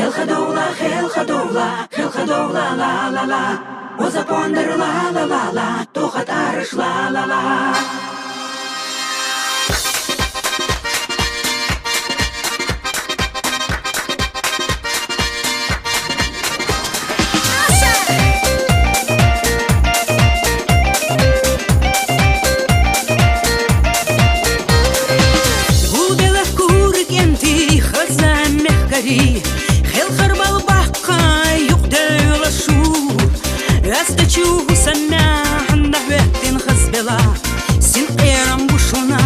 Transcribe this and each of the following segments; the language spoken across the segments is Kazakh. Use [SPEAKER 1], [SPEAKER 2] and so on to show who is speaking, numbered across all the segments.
[SPEAKER 1] Хелхадовла, ла-ла-ла, Озапондер, ла-ла-ла-ла, Тухатарыш, ла-ла-ла.
[SPEAKER 2] Хел харбал баққа юқдөла шу Астачу хусана ханда веттин хазбела Син эрам бушуна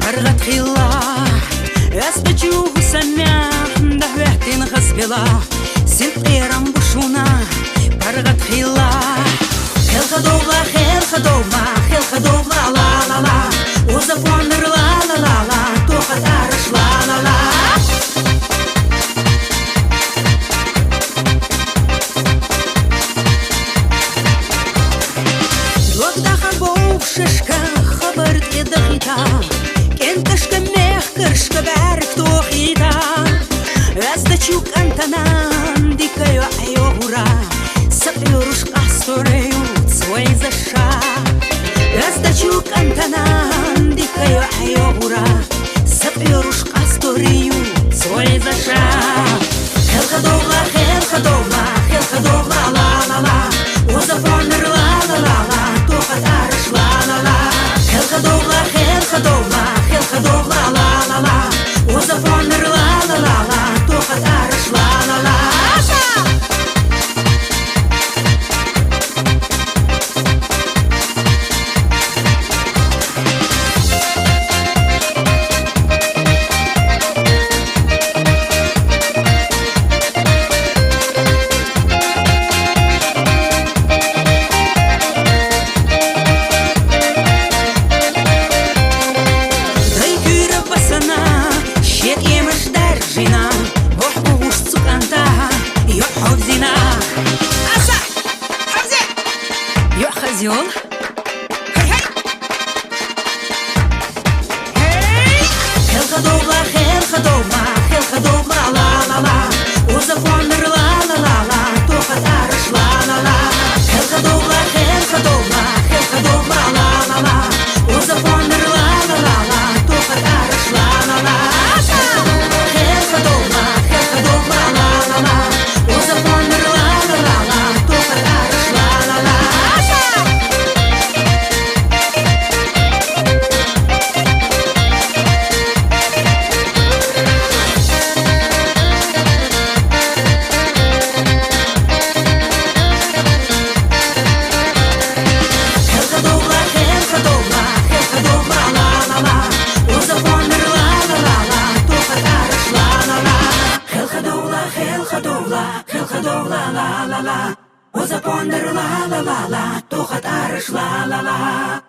[SPEAKER 2] паргат хила Астачу хусана ханда веттин хазбела Син эрам бушуна паргат хила Хелхадовла, ла-ла-ла Озапондер, ла-ла-ла-ла Тухатарыш, ла-ла-ла. Шишка хабар едахита Кенташка мехкаршка бәрк тухита Аздачук антанан дикаю айогура Сапюрушка сторею свой заша Аздачук антанан дикаю айогура Сапюрушка сторею свой заша Хелхадовла, ла-ла-ла Озапондер, ла-ла-ла-ла Тухатарыш, ла-ла-ла. Хелхадовла, ла-ла-ла Озапондер, ла-ла-ла-ла Тухатарыш, ла-ла-ла. Хазион. Хелхадовла, ла-ла-ла Озапондер, ла-ла-ла-ла Тухатарыш, ла-ла-ла. Хелхадовла, ла-ла-ла Озапондер, ла-ла-ла-ла Тухатарыш, ла-ла-ла. Хелхадовла, ла-ла-ла Озапондер, ла-ла-ла-ла Тухатарыш, ла-ла-ла. Хелхадовла, ла-ла-ла Озапондер, ла-ла-ла-ла Тухатарыш, ла-ла-ла.